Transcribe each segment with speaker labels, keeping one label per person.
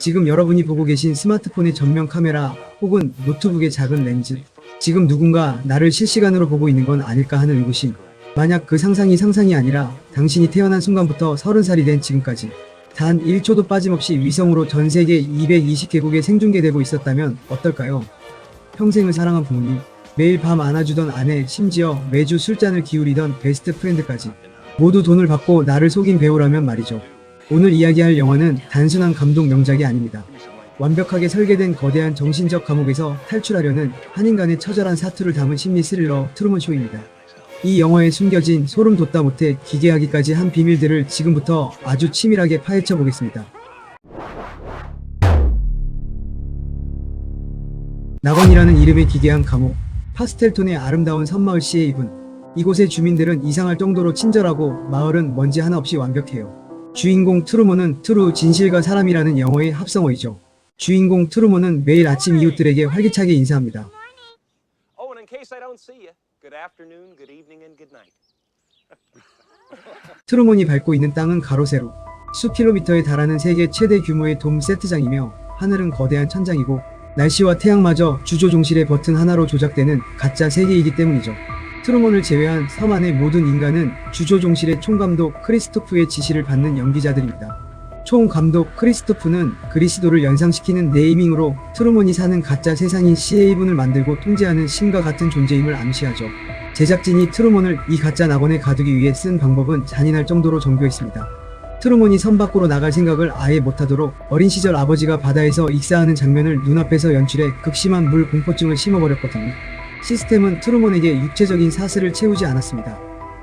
Speaker 1: 지금 여러분이 보고 계신 스마트폰의 전면 카메라 혹은 노트북의 작은 렌즈. 지금 누군가 나를 실시간으로 보고 있는 건 아닐까 하는 의구심. 만약 그 상상이 아니라 당신이 태어난 순간부터 30살이 된 지금까지 단 1초도 빠짐없이 위성으로 전 세계 220개국에 생중계되고 있었다면 어떨까요? 평생을 사랑한 부모님, 매일 밤 안아주던 아내, 심지어 매주 술잔을 기울이던 베스트 프렌드까지 모두 돈을 받고 나를 속인 배우라면 말이죠. 오늘 이야기할 영화는 단순한 감동 명작이 아닙니다. 완벽하게 설계된 거대한 정신적 감옥에서 탈출하려는 한 인간의 처절한 사투를 담은 심리 스릴러 트루먼 쇼입니다. 이 영화에 숨겨진 소름 돋다 못해 기괴하기까지 한 비밀들을 지금부터 아주 치밀하게 파헤쳐 보겠습니다. 낙원이라는 이름의 기괴한 감옥, 파스텔톤의 아름다운 섬마을 시에이븐. 이곳의 주민들은 이상할 정도로 친절하고 마을은 먼지 하나 없이 완벽해요. 주인공 트루먼은 트루, 진실과 사람이라는 영어의 합성어이죠. 주인공 트루먼은 매일 아침 이웃들에게 활기차게 인사합니다.
Speaker 2: Oh, and in case I don't see you, good afternoon, good evening, and good night.
Speaker 1: 트루먼이 밟고 있는 땅은 가로 세로 수킬로미터에 달하는 세계 최대 규모의 돔 세트장이며 하늘은 거대한 천장이고 날씨와 태양마저 주조종실의 버튼 하나로 조작되는 가짜 세계이기 때문이죠. 트루먼을 제외한 섬 안의 모든 인간은 주조종실의 총감독 크리스토프의 지시를 받는 연기자들입니다. 총감독 크리스토프는 그리스도를 연상시키는 네이밍으로 트루먼이 사는 가짜 세상인 시에이븐을 만들고 통제하는 신과 같은 존재임을 암시하죠. 제작진이 트루먼을 이 가짜 낙원에 가두기 위해 쓴 방법은 잔인할 정도로 정교했습니다. 트루먼이 섬 밖으로 나갈 생각을 아예 못하도록 어린 시절 아버지가 바다에서 익사하는 장면을 눈앞에서 연출해 극심한 물 공포증을 심어버렸거든요. 시스템은 트루먼에게 육체적인 사슬을 채우지 않았습니다.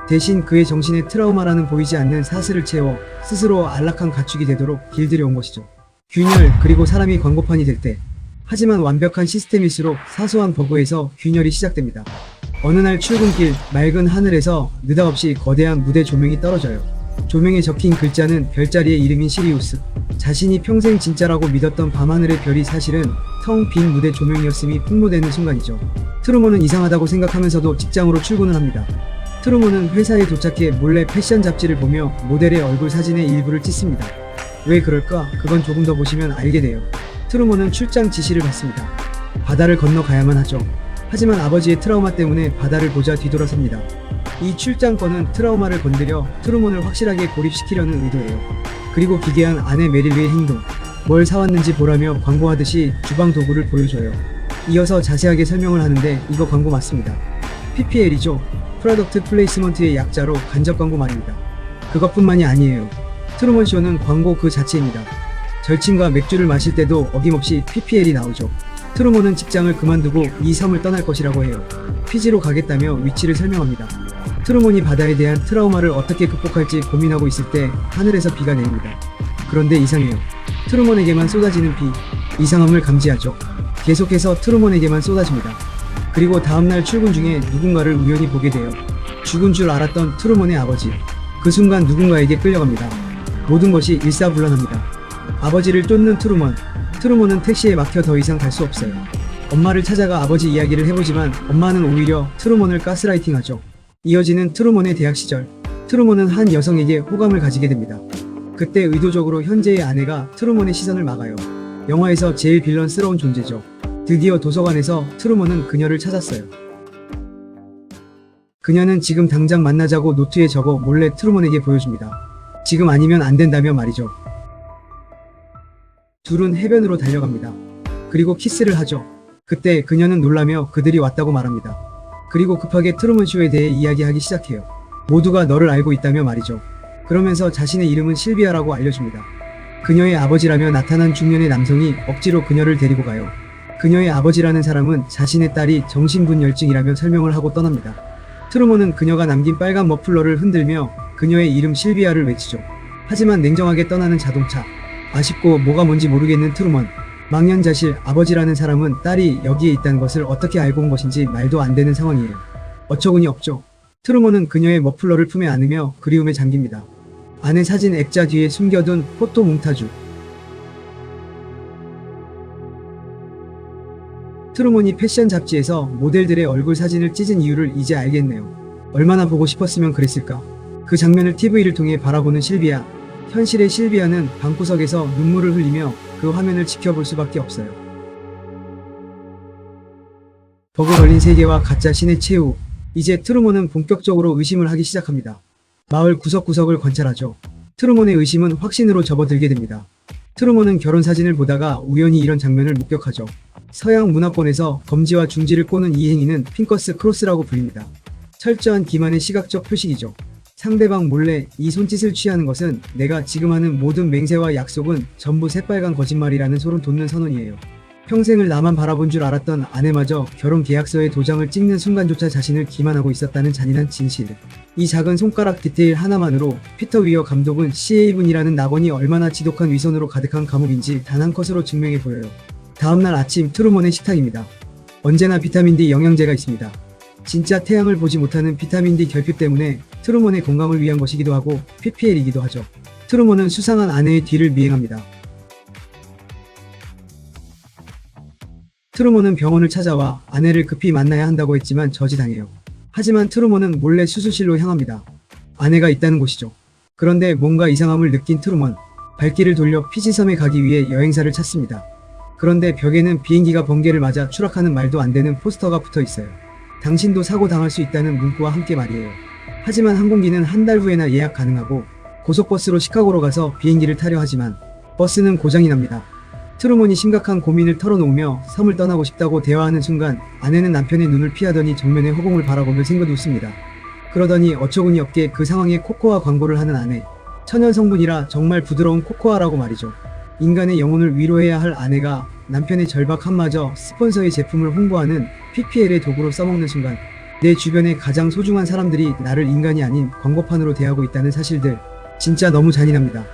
Speaker 1: 대신 그의 정신에 트라우마라는 보이지 않는 사슬을 채워 스스로 안락한 가축이 되도록 길들여온 것이죠. 균열, 그리고 사람이 광고판이 될 때. 하지만 완벽한 시스템일수록 사소한 버그에서 균열이 시작됩니다. 어느 날 출근길, 맑은 하늘에서 느닷없이 거대한 무대 조명이 떨어져요. 조명에 적힌 글자는 별자리의 이름인 시리우스. 자신이 평생 진짜라고 믿었던 밤하늘의 별이 사실은 텅 빈 무대 조명이었음이 폭로되는 순간이죠. 트루먼은 이상하다고 생각하면서도 직장으로 출근을 합니다. 트루먼은 회사에 도착해 몰래 패션 잡지를 보며 모델의 얼굴 사진의 일부를 찍습니다. 왜 그럴까? 그건 조금 더 보시면 알게 돼요. 트루먼은 출장 지시를 받습니다. 바다를 건너가야만 하죠. 하지만 아버지의 트라우마 때문에 바다를 보자 뒤돌아섭니다. 이 출장권은 트라우마를 건드려 트루먼을 확실하게 고립시키려는 의도예요. 그리고 기괴한 아내 메릴리의 행동. 뭘 사왔는지 보라며 광고하듯이 주방 도구를 보여줘요. 이어서 자세하게 설명을 하는데 이거 광고 맞습니다. PPL이죠. 프로덕트 플레이스먼트의 약자로 간접 광고 말입니다. 그것뿐만이 아니에요. 트루먼 쇼는 광고 그 자체입니다. 절친과 맥주를 마실 때도 어김없이 PPL이 나오죠. 트루먼은 직장을 그만두고 이 섬을 떠날 것이라고 해요. 피지로 가겠다며 위치를 설명합니다. 트루먼이 바다에 대한 트라우마를 어떻게 극복할지 고민하고 있을 때 하늘에서 비가 내립니다. 그런데 이상해요. 트루먼에게만 쏟아지는 비. 이상함을 감지하죠. 계속해서 트루먼에게만 쏟아집니다. 그리고 다음날 출근 중에 누군가를 우연히 보게 돼요. 죽은 줄 알았던 트루먼의 아버지. 그 순간 누군가에게 끌려갑니다. 모든 것이 일사불란합니다. 아버지를 쫓는 트루먼. 트루먼은 택시에 막혀 더 이상 갈 수 없어요. 엄마를 찾아가 아버지 이야기를 해보지만 엄마는 오히려 트루먼을 가스라이팅하죠. 이어지는 트루먼의 대학 시절. 트루먼은 한 여성에게 호감을 가지게 됩니다. 그때 의도적으로 현재의 아내가 트루먼의 시선을 막아요. 영화에서 제일 빌런스러운 존재죠. 드디어 도서관에서 트루먼은 그녀를 찾았어요. 그녀는 지금 당장 만나자고 노트에 적어 몰래 트루먼에게 보여줍니다. 지금 아니면 안 된다며 말이죠. 둘은 해변으로 달려갑니다. 그리고 키스를 하죠. 그때 그녀는 놀라며 그들이 왔다고 말합니다. 그리고 급하게 트루먼 쇼에 대해 이야기하기 시작해요. 모두가 너를 알고 있다며 말이죠. 그러면서 자신의 이름은 실비아라고 알려줍니다. 그녀의 아버지라며 나타난 중년의 남성이 억지로 그녀를 데리고 가요. 그녀의 아버지라는 사람은 자신의 딸이 정신분열증이라며 설명을 하고 떠납니다. 트루먼은 그녀가 남긴 빨간 머플러를 흔들며 그녀의 이름 실비아를 외치죠. 하지만 냉정하게 떠나는 자동차. 아쉽고 뭐가 뭔지 모르겠는 트루먼. 망연자실. 아버지라는 사람은 딸이 여기에 있다는 것을 어떻게 알고 온 것인지 말도 안 되는 상황이에요. 어처구니 없죠. 트루먼은 그녀의 머플러를 품에 안으며 그리움에 잠깁니다. 아내 사진 액자 뒤에 숨겨둔 포토 몽타주. 트루먼이 패션 잡지에서 모델들의 얼굴 사진을 찢은 이유를 이제 알겠네요. 얼마나 보고 싶었으면 그랬을까. 그 장면을 TV를 통해 바라보는 실비아. 현실의 실비아는 방구석에서 눈물을 흘리며 그 화면을 지켜볼 수밖에 없어요. 버그 걸린 세계와 가짜 신의 최후. 이제 트루먼은 본격적으로 의심을 하기 시작합니다. 마을 구석구석을 관찰하죠. 트루먼의 의심은 확신으로 접어들게 됩니다. 트루먼은 결혼 사진을 보다가 우연히 이런 장면을 목격하죠. 서양 문화권에서 검지와 중지를 꼬는 이 행위는 핑커스 크로스라고 불립니다. 철저한 기만의 시각적 표식이죠. 상대방 몰래 이 손짓을 취하는 것은 내가 지금 하는 모든 맹세와 약속은 전부 새빨간 거짓말이라는 소름 돋는 선언이에요. 평생을 나만 바라본 줄 알았던 아내마저 결혼 계약서에 도장을 찍는 순간조차 자신을 기만하고 있었다는 잔인한 진실. 이 작은 손가락 디테일 하나만으로 피터 위어 감독은 CA7이라는 낙원이 얼마나 지독한 위선으로 가득한 감옥인지 단 한 컷으로 증명해 보여요. 다음날 아침 트루먼의 식탁입니다. 언제나 비타민D 영양제가 있습니다. 진짜 태양을 보지 못하는 비타민D 결핍 때문에 트루먼의 건강을 위한 것이기도 하고 PPL이기도 하죠. 트루먼은 수상한 아내의 뒤를 미행합니다. 트루먼은 병원을 찾아와 아내를 급히 만나야 한다고 했지만 저지당해요. 하지만 트루먼은 몰래 수술실로 향합니다. 아내가 있다는 곳이죠. 그런데 뭔가 이상함을 느낀 트루먼, 발길을 돌려 피지섬에 가기 위해 여행사를 찾습니다. 그런데 벽에는 비행기가 번개를 맞아 추락하는 말도 안 되는 포스터가 붙어 있어요. 당신도 사고 당할 수 있다는 문구와 함께 말이에요. 하지만 항공기는 한 달 후에나 예약 가능하고 고속버스로 시카고로 가서 비행기를 타려 하지만 버스는 고장이 납니다. 트루먼이 심각한 고민을 털어놓으며 섬을 떠나고 싶다고 대화하는 순간 아내는 남편의 눈을 피하더니 정면에 허공을 바라보며 생긋 웃습니다. 그러더니 어처구니 없게 그 상황에 코코아 광고를 하는 아내. 천연 성분이라 정말 부드러운 코코아라고 말이죠. 인간의 영혼을 위로해야 할 아내가 남편의 절박함마저 스폰서의 제품을 홍보하는 PPL의 도구로 써먹는 순간 내 주변의 가장 소중한 사람들이 나를 인간이 아닌 광고판으로 대하고 있다는 사실들. 진짜 너무 잔인합니다.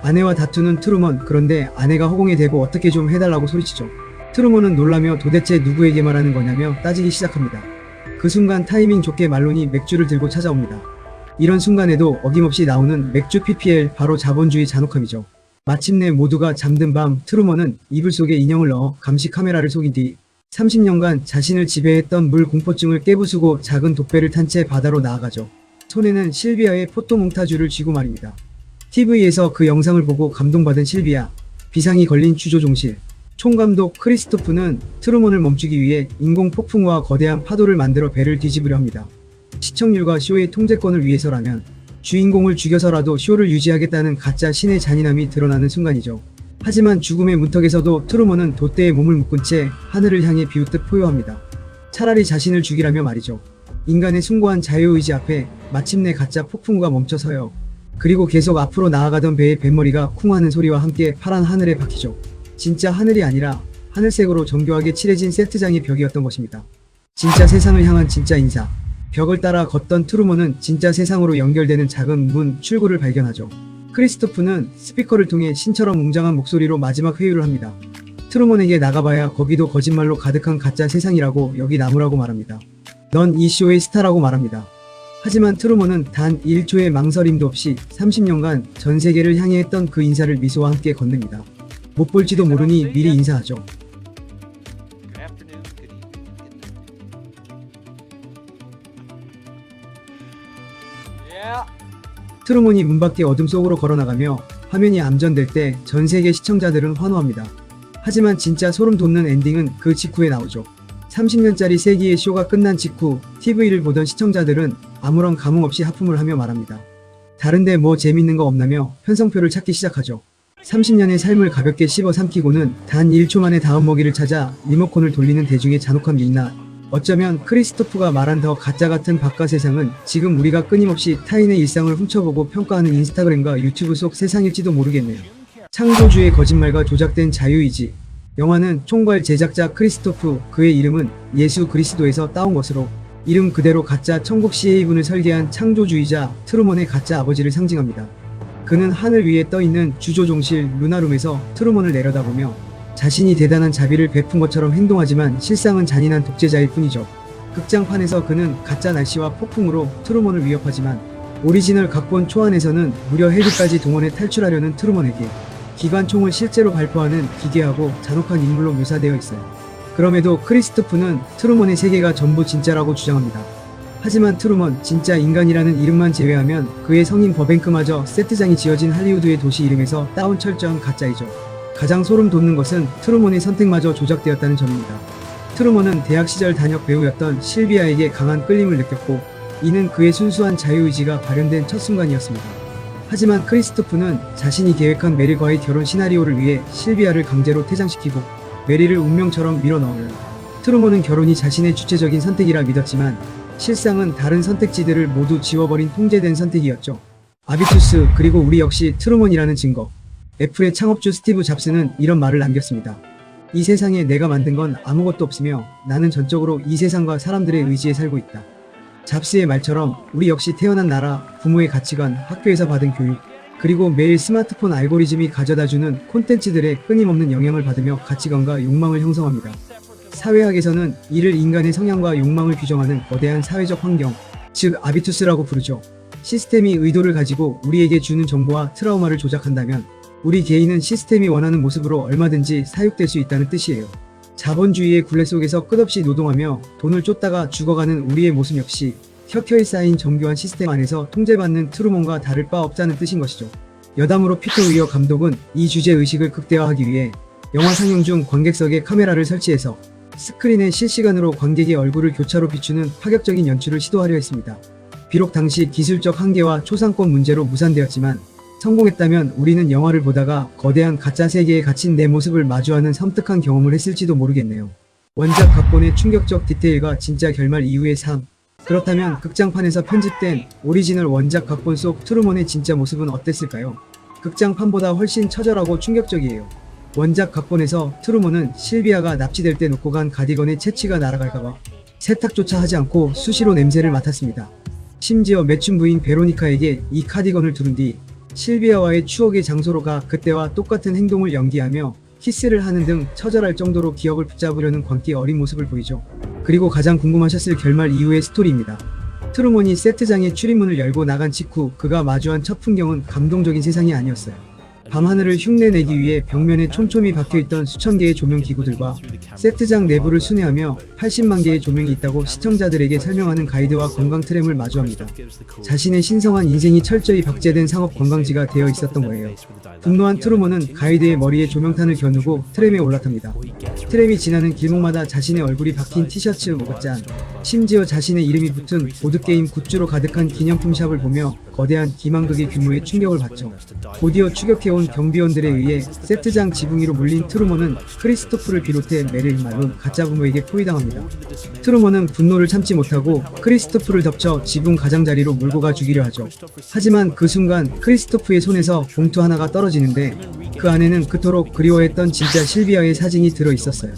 Speaker 1: 아내와 다투는 트루먼. 그런데 아내가 허공에 대고 어떻게 좀 해달라고 소리치죠. 트루먼은 놀라며 도대체 누구에게 말하는 거냐며 따지기 시작합니다. 그 순간 타이밍 좋게 말론이 맥주를 들고 찾아옵니다. 이런 순간에도 어김없이 나오는 맥주 PPL, 바로 자본주의 잔혹함이죠. 마침내 모두가 잠든 밤 트루먼은 이불 속에 인형을 넣어 감시 카메라를 속인 뒤 30년간 자신을 지배했던 물 공포증을 깨부수고 작은 독배를 탄 채 바다로 나아가죠. 손에는 실비아의 포토몽타주를 쥐고 말입니다. TV에서 그 영상을 보고 감동받은 실비아, 비상이 걸린 주조종실. 총감독 크리스토프는 트루먼을 멈추기 위해 인공 폭풍우와 거대한 파도를 만들어 배를 뒤집으려 합니다. 시청률과 쇼의 통제권을 위해서라면 주인공을 죽여서라도 쇼를 유지하겠다는 가짜 신의 잔인함이 드러나는 순간이죠. 하지만 죽음의 문턱에서도 트루먼은 돛대에 몸을 묶은 채 하늘을 향해 비웃듯 포효합니다. 차라리 자신을 죽이라며 말이죠. 인간의 숭고한 자유의지 앞에 마침내 가짜 폭풍우가 멈춰서요. 그리고 계속 앞으로 나아가던 배의 뱃머리가 쿵 하는 소리와 함께 파란 하늘에 박히죠. 진짜 하늘이 아니라 하늘색으로 정교하게 칠해진 세트장의 벽이었던 것입니다. 진짜 세상을 향한 진짜 인사. 벽을 따라 걷던 트루먼은 진짜 세상으로 연결되는 작은 문 출구를 발견하죠. 크리스토프는 스피커를 통해 신처럼 웅장한 목소리로 마지막 회유를 합니다. 트루먼에게 나가봐야 거기도 거짓말로 가득한 가짜 세상이라고 여기 나무라고 말합니다. 넌 이 쇼의 스타라고 말합니다. 하지만 트루먼은 단 1초의 망설임도 없이 30년간 전 세계를 향해 했던 그 인사를 미소와 함께 건넵니다. 못 볼지도 모르니 미리 인사하죠.
Speaker 2: Good afternoon, good evening, good night.
Speaker 1: 트루먼이 문 밖에 어둠 속으로 걸어나가며 화면이 암전될 때 전 세계 시청자들은 환호합니다. 하지만 진짜 소름 돋는 엔딩은 그 직후에 나오죠. 30년짜리 세기의 쇼가 끝난 직후 TV를 보던 시청자들은 아무런 감흥 없이 하품을 하며 말합니다. 다른데 뭐 재밌는 거 없나며 편성표를 찾기 시작하죠. 30년의 삶을 가볍게 씹어 삼키고는 단 1초 만에 다음 먹이를 찾아 리모컨을 돌리는 대중의 잔혹한 민낯. 어쩌면 크리스토프가 말한 더 가짜 같은 바깥 세상은 지금 우리가 끊임없이 타인의 일상을 훔쳐보고 평가하는 인스타그램과 유튜브 속 세상일지도 모르겠네요. 창조주의 거짓말과 조작된 자유의지. 영화는 총괄 제작자 크리스토프, 그의 이름은 예수 그리스도에서 따온 것으로 이름 그대로 가짜 천국 CA7을 설계한 창조주의자 트루먼의 가짜 아버지를 상징합니다. 그는 하늘 위에 떠있는 주조종실 루나룸에서 트루먼을 내려다보며 자신이 대단한 자비를 베푼 것처럼 행동하지만 실상은 잔인한 독재자일 뿐이죠. 극장판에서 그는 가짜 날씨와 폭풍으로 트루먼을 위협하지만 오리지널 각본 초안에서는 무려 헬기까지 동원해 탈출하려는 트루먼에게 기관총을 실제로 발포하는 기괴하고 잔혹한 인물로 묘사되어 있어요. 그럼에도 크리스토프는 트루먼의 세계가 전부 진짜라고 주장합니다. 하지만 트루먼, 진짜 인간이라는 이름만 제외하면 그의 성인 버뱅크마저 세트장이 지어진 할리우드의 도시 이름에서 따온 철저한 가짜이죠. 가장 소름 돋는 것은 트루먼의 선택마저 조작되었다는 점입니다. 트루먼은 대학 시절 단역 배우였던 실비아에게 강한 끌림을 느꼈고 이는 그의 순수한 자유의지가 발현된 첫 순간이었습니다. 하지만 크리스토프는 자신이 계획한 메릴과의 결혼 시나리오를 위해 실비아를 강제로 퇴장시키고 메릴을 운명처럼 밀어넣어요. 트루먼은 결혼이 자신의 주체적인 선택이라 믿었지만 실상은 다른 선택지들을 모두 지워버린 통제된 선택이었죠. 아비투스, 그리고 우리 역시 트루먼이라는 증거. 애플의 창업주 스티브 잡스는 이런 말을 남겼습니다. 이 세상에 내가 만든 건 아무것도 없으며 나는 전적으로 이 세상과 사람들의 의지에 살고 있다. 잡스의 말처럼 우리 역시 태어난 나라, 부모의 가치관, 학교에서 받은 교육, 그리고 매일 스마트폰 알고리즘이 가져다주는 콘텐츠들의 끊임없는 영향을 받으며 가치관과 욕망을 형성합니다. 사회학에서는 이를 인간의 성향과 욕망을 규정하는 거대한 사회적 환경, 즉 아비투스라고 부르죠. 시스템이 의도를 가지고 우리에게 주는 정보와 트라우마를 조작한다면 우리 개인은 시스템이 원하는 모습으로 얼마든지 사육될 수 있다는 뜻이에요. 자본주의의 굴레 속에서 끝없이 노동하며 돈을 쫓다가 죽어가는 우리의 모습 역시 켜켜이 쌓인 정교한 시스템 안에서 통제받는 트루먼과 다를 바 없다는 뜻인 것이죠. 여담으로 피터 위어 감독은 이 주제의식을 극대화하기 위해 영화 상영 중 관객석에 카메라를 설치해서 스크린에 실시간으로 관객의 얼굴을 교차로 비추는 파격적인 연출을 시도하려 했습니다. 비록 당시 기술적 한계와 초상권 문제로 무산되었지만 성공했다면 우리는 영화를 보다가 거대한 가짜 세계에 갇힌 내 모습을 마주하는 섬뜩한 경험을 했을지도 모르겠네요. 원작 각본의 충격적 디테일과 진짜 결말 이후의 삶. 그렇다면 극장판에서 편집된 오리지널 원작 각본 속 트루먼의 진짜 모습은 어땠을까요? 극장판보다 훨씬 처절하고 충격적이에요. 원작 각본에서 트루먼은 실비아가 납치될 때 놓고 간 가디건의 채취가 날아갈까봐 세탁조차 하지 않고 수시로 냄새를 맡았습니다. 심지어 매춘 부인 베로니카에게 이 카디건을 두른 뒤 실비아와의 추억의 장소로 가 그때와 똑같은 행동을 연기하며 키스를 하는 등 처절할 정도로 기억을 붙잡으려는 광기 어린 모습을 보이죠. 그리고 가장 궁금하셨을 결말 이후의 스토리입니다. 트루먼이 세트장의 출입문을 열고 나간 직후 그가 마주한 첫 풍경은 감동적인 세상이 아니었어요. 밤하늘을 흉내내기 위해 벽면에 촘촘히 박혀있던 수천 개의 조명 기구들과 세트장 내부를 순회하며 80만 개의 조명이 있다고 시청자들에게 설명하는 가이드와 관광 트램을 마주합니다. 자신의 신성한 인생이 철저히 박제된 상업 관광지가 되어 있었던 거예요. 분노한 트루먼은 가이드의 머리에 조명탄을 겨누고 트램에 올라탑니다. 트램이 지나는 길목마다 자신의 얼굴이 박힌 티셔츠, 모가잔, 심지어 자신의 이름이 붙은 보드게임 굿즈로 가득한 기념품 샵을 보며 거대한 기만극의 규모에 충격을 받죠. 곧이어 추격해온 경비원들에 의해 세트장 지붕 위로 물린 트루먼은 크리스토프를 비롯해 메릴, 말론, 가짜 부모에게 포위당합니다. 트루먼은 분노를 참지 못하고 크리스토프를 덮쳐 지붕 가장자리로 몰고 가 죽이려 하죠. 하지만 그 순간 크리스토프의 손에서 봉투 하나가 떨어지는데 그 안에는 그토록 그리워했던 진짜 실비아의 사진이 들어 있었어요.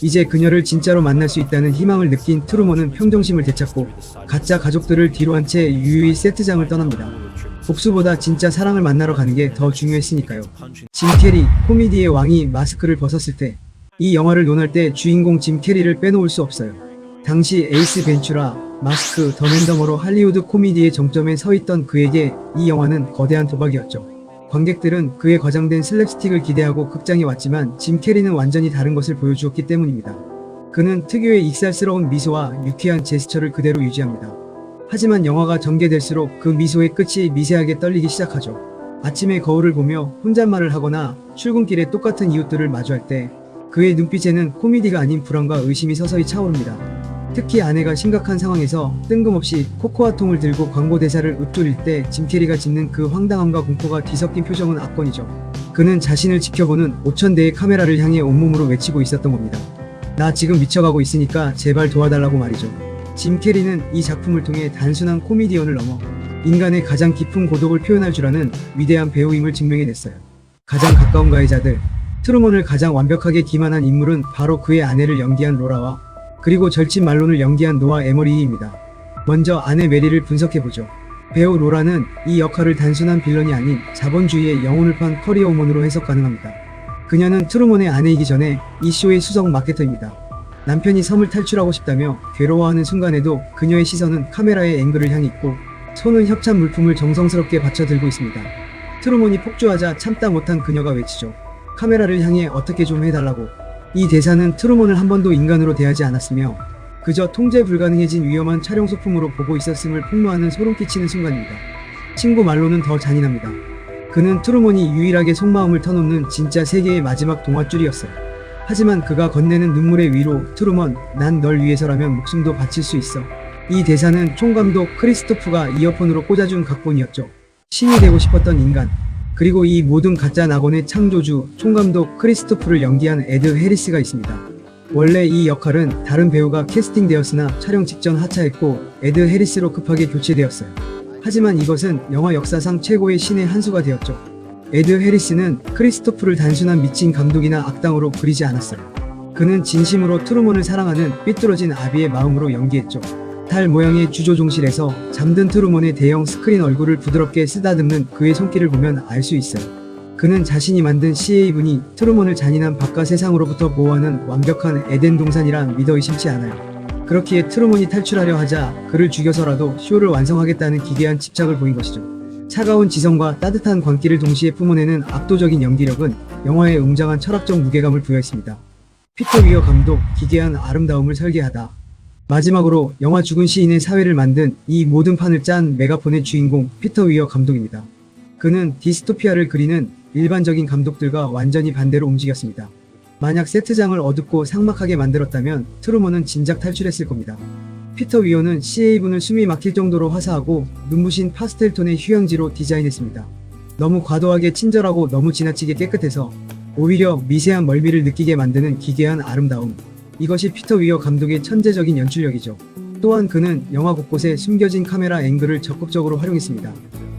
Speaker 1: 이제 그녀를 진짜로 만날 수 있다는 희망을 느낀 트루먼은 평정심을 되찾고 가짜 가족들을 뒤로 한 채 유유히 세트장을 떠납니다. 복수보다 진짜 사랑을 만나러 가는 게 더 중요했으니까요. 짐 캐리, 코미디의 왕이 마스크를 벗었을 때, 이 영화를 논할 때 주인공 짐 캐리를 빼놓을 수 없어요. 당시 에이스 벤츄라, 마스크, 더맨더머로 할리우드 코미디의 정점에 서 있던 그에게 이 영화는 거대한 도박이었죠. 관객들은 그의 과장된 슬랩스틱을 기대하고 극장에 왔지만 짐 캐리는 완전히 다른 것을 보여주었기 때문입니다. 그는 특유의 익살스러운 미소와 유쾌한 제스처를 그대로 유지합니다. 하지만 영화가 전개될수록 그 미소의 끝이 미세하게 떨리기 시작하죠. 아침에 거울을 보며 혼잣말을 하거나 출근길에 똑같은 이웃들을 마주할 때 그의 눈빛에는 코미디가 아닌 불안과 의심이 서서히 차오릅니다. 특히 아내가 심각한 상황에서 뜬금없이 코코아통을 들고 광고 대사를 읊조릴 때 짐 캐리가 짓는 그 황당함과 공포가 뒤섞인 표정은 압권이죠. 그는 자신을 지켜보는 5,000대의 카메라를 향해 온몸으로 외치고 있었던 겁니다. 나 지금 미쳐가고 있으니까 제발 도와달라고 말이죠. 짐 캐리는 이 작품을 통해 단순한 코미디언을 넘어 인간의 가장 깊은 고독을 표현할 줄 아는 위대한 배우임을 증명해냈어요. 가장 가까운 가해자들, 트루먼을 가장 완벽하게 기만한 인물은 바로 그의 아내를 연기한 로라와 그리고 절친 말론을 연기한 노아 에머리입니다. 먼저 아내 메리를 분석해보죠. 배우 로라는 이 역할을 단순한 빌런이 아닌 자본주의의 영혼을 판 커리어 우먼으로 해석 가능합니다. 그녀는 트루먼의 아내이기 전에 이 쇼의 수석 마케터입니다. 남편이 섬을 탈출하고 싶다며 괴로워하는 순간에도 그녀의 시선은 카메라의 앵글을 향해 있고 손은 협찬 물품을 정성스럽게 받쳐 들고 있습니다. 트루먼이 폭주하자 참다 못한 그녀가 외치죠. 카메라를 향해 어떻게 좀 해달라고. 이 대사는 트루먼을 한 번도 인간으로 대하지 않았으며 그저 통제 불가능해진 위험한 촬영 소품으로 보고 있었음을 폭로하는 소름 끼치는 순간입니다. 친구 말로는 더 잔인합니다. 그는 트루먼이 유일하게 속마음을 터놓는 진짜 세계의 마지막 동화줄이었어요. 하지만 그가 건네는 눈물의 위로 트루먼, 난 널 위해서라면 목숨도 바칠 수 있어. 이 대사는 총감독 크리스토프가 이어폰으로 꽂아준 각본이었죠. 신이 되고 싶었던 인간. 그리고 이 모든 가짜 낙원의 창조주 총감독 크리스토프를 연기한 에드 해리스가 있습니다. 원래 이 역할은 다른 배우가 캐스팅되었으나 촬영 직전 하차했고 에드 해리스로 급하게 교체되었어요. 하지만 이것은 영화 역사상 최고의 신의 한 수가 되었죠. 에드 해리스는 크리스토프를 단순한 미친 감독이나 악당으로 그리지 않았어요. 그는 진심으로 트루먼을 사랑하는 삐뚤어진 아비의 마음으로 연기했죠. 달 모양의 주조종실에서 잠든 트루먼의 대형 스크린 얼굴을 부드럽게 쓰다듬는 그의 손길을 보면 알 수 있어요. 그는 자신이 만든 CA분이 트루먼을 잔인한 바깥 세상으로부터 보호하는 완벽한 에덴 동산이란 믿어 의심치 않아요. 그렇기에 트루먼이 탈출하려 하자 그를 죽여서라도 쇼를 완성하겠다는 기괴한 집착을 보인 것이죠. 차가운 지성과 따뜻한 광기를 동시에 뿜어내는 압도적인 연기력은 영화에 웅장한 철학적 무게감을 부여했습니다. 피터 위어 감독, 기괴한 아름다움을 설계하다. 마지막으로 영화 죽은 시인의 사회를 만든 이 모든 판을 짠 메가폰의 주인공 피터 위어 감독입니다. 그는 디스토피아를 그리는 일반적인 감독들과 완전히 반대로 움직였습니다. 만약 세트장을 어둡고 삭막하게 만들었다면 트루먼은 진작 탈출했을 겁니다. 피터 위어는 CA분을 숨이 막힐 정도로 화사하고 눈부신 파스텔톤의 휴양지로 디자인했습니다. 너무 과도하게 친절하고 너무 지나치게 깨끗해서 오히려 미세한 멀미를 느끼게 만드는 기괴한 아름다움. 이것이 피터 위어 감독의 천재적인 연출력이죠. 또한 그는 영화 곳곳에 숨겨진 카메라 앵글을 적극적으로 활용했습니다.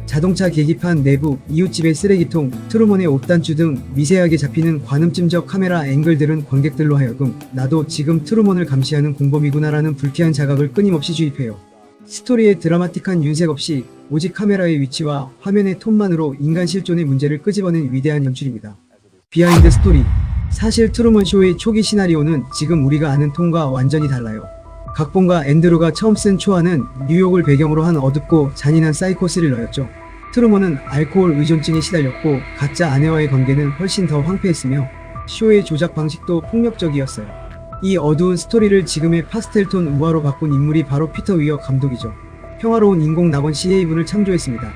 Speaker 1: 자동차 계기판 내부, 이웃집의 쓰레기통, 트루먼의 옷단추 등 미세하게 잡히는 관음증적 카메라 앵글들은 관객들로 하여금 나도 지금 트루먼을 감시하는 공범이구나라는 불쾌한 자각을 끊임없이 주입해요. 스토리에 드라마틱한 윤색 없이 오직 카메라의 위치와 화면의 톤만으로 인간 실존의 문제를 끄집어낸 위대한 연출입니다. 비하인드 스토리. 사실 트루먼 쇼의 초기 시나리오는 지금 우리가 아는 톤과 완전히 달라요. 각본가 앤드루가 처음 쓴 초안은 뉴욕을 배경으로 한 어둡고 잔인한 사이코 스릴러였죠. 트루먼은 알코올 의존증에 시달렸고 가짜 아내와의 관계는 훨씬 더 황폐했으며 쇼의 조작 방식도 폭력적이었어요. 이 어두운 스토리를 지금의 파스텔톤 우화로 바꾼 인물이 바로 피터 위어 감독이죠. 평화로운 인공 낙원 CA분을 창조했습니다.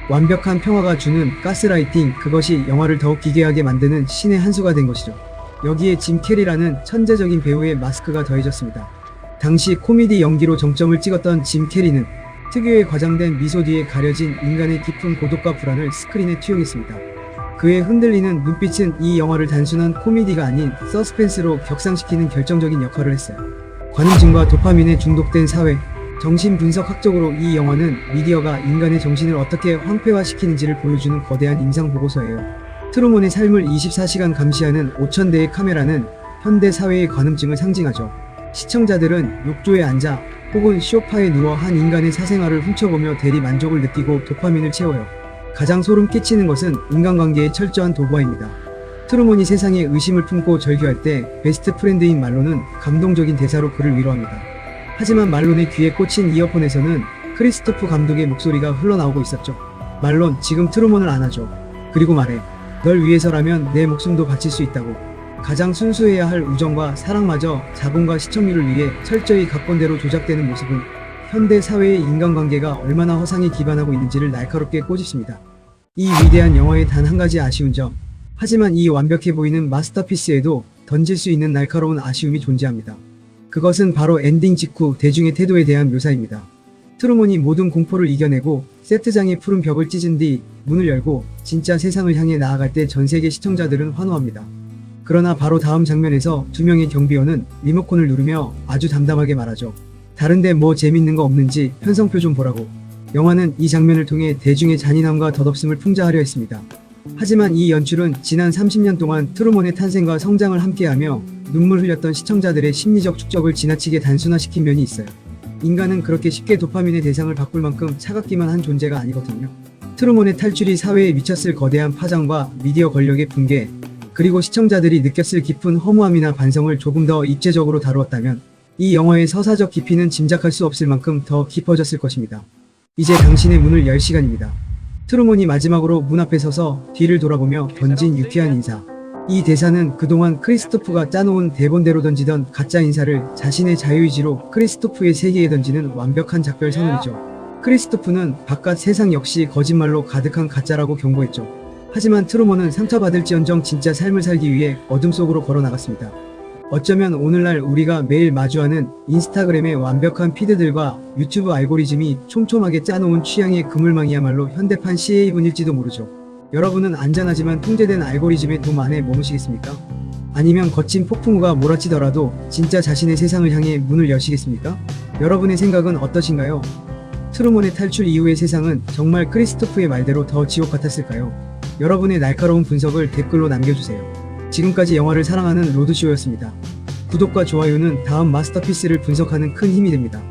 Speaker 1: 완벽한 평화가 주는 가스라이팅, 그것이 영화를 더욱 기괴하게 만드는 신의 한 수가 된 것이죠. 여기에 짐 캐리라는 천재적인 배우의 마스크가 더해졌습니다. 당시 코미디 연기로 정점을 찍었던 짐 캐리는 특유의 과장된 미소 뒤에 가려진 인간의 깊은 고독과 불안을 스크린에 투영했습니다. 그의 흔들리는 눈빛은 이 영화를 단순한 코미디가 아닌 서스펜스로 격상시키는 결정적인 역할을 했어요. 관음증과 도파민에 중독된 사회, 정신분석학적으로 이 영화는 미디어가 인간의 정신을 어떻게 황폐화시키는지를 보여주는 거대한 임상보고서예요. 트루먼의 삶을 24시간 감시하는 5,000대의 카메라는 현대 사회의 관음증을 상징하죠. 시청자들은 욕조에 앉아 혹은 소파에 누워 한 인간의 사생활을 훔쳐보며 대리 만족을 느끼고 도파민을 채워요. 가장 소름 끼치는 것은 인간관계의 철저한 도구화입니다. 트루먼이 세상에 의심을 품고 절규할 때 베스트 프렌드인 말론은 감동적인 대사로 그를 위로합니다. 하지만 말론의 귀에 꽂힌 이어폰에서는 크리스토프 감독의 목소리가 흘러나오고 있었죠. 말론, 지금 트루먼을 안아줘. 그리고 말해. 널 위해서라면 내 목숨도 바칠 수 있다고. 가장 순수해야 할 우정과 사랑마저 자본과 시청률을 위해 철저히 각본대로 조작되는 모습은 현대 사회의 인간관계가 얼마나 허상에 기반하고 있는지를 날카롭게 꼬집습니다. 이 위대한 영화의 단 한 가지 아쉬운 점. 하지만 이 완벽해 보이는 마스터피스에도 던질 수 있는 날카로운 아쉬움이 존재합니다. 그것은 바로 엔딩 직후 대중의 태도에 대한 묘사입니다. 트루먼이 모든 공포를 이겨내고 세트장의 푸른 벽을 찢은 뒤 문을 열고 진짜 세상을 향해 나아갈 때 전 세계 시청자들은 환호합니다. 그러나 바로 다음 장면에서 두 명의 경비원은 리모컨을 누르며 아주 담담하게 말하죠. 다른데 뭐 재밌는 거 없는지 편성표 좀 보라고. 영화는 이 장면을 통해 대중의 잔인함과 덧없음을 풍자하려 했습니다. 하지만 이 연출은 지난 30년 동안 트루먼의 탄생과 성장을 함께하며 눈물 흘렸던 시청자들의 심리적 축적을 지나치게 단순화시킨 면이 있어요. 인간은 그렇게 쉽게 도파민의 대상을 바꿀 만큼 차갑기만 한 존재가 아니거든요. 트루먼의 탈출이 사회에 미쳤을 거대한 파장과 미디어 권력의 붕괴, 그리고 시청자들이 느꼈을 깊은 허무함이나 반성을 조금 더 입체적으로 다루었다면 이 영화의 서사적 깊이는 짐작할 수 없을 만큼 더 깊어졌을 것입니다. 이제 당신의 문을 열 시간입니다. 트루먼이 마지막으로 문 앞에 서서 뒤를 돌아보며 던진 유쾌한 인사. 이 대사는 그동안 크리스토프가 짜놓은 대본대로 던지던 가짜 인사를 자신의 자유의지로 크리스토프의 세계에 던지는 완벽한 작별 선언이죠. 크리스토프는 바깥 세상 역시 거짓말로 가득한 가짜라고 경고했죠. 하지만 트루먼은 상처받을지언정 진짜 삶을 살기 위해 어둠 속으로 걸어나갔습니다. 어쩌면 오늘날 우리가 매일 마주하는 인스타그램의 완벽한 피드들과 유튜브 알고리즘이 촘촘하게 짜놓은 취향의 그물망이야말로 현대판 CA분일지도 모르죠. 여러분은 안전하지만 통제된 알고리즘의 돔 안에 머무시겠습니까? 아니면 거친 폭풍우가 몰아치더라도 진짜 자신의 세상을 향해 문을 여시겠습니까? 여러분의 생각은 어떠신가요? 트루먼의 탈출 이후의 세상은 정말 크리스토프의 말대로 더 지옥 같았을까요? 여러분의 날카로운 분석을 댓글로 남겨주세요. 지금까지 영화를 사랑하는 로드쇼였습니다. 구독과 좋아요는 다음 마스터피스를 분석하는 큰 힘이 됩니다.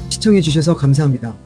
Speaker 1: 시청해주셔서 감사합니다.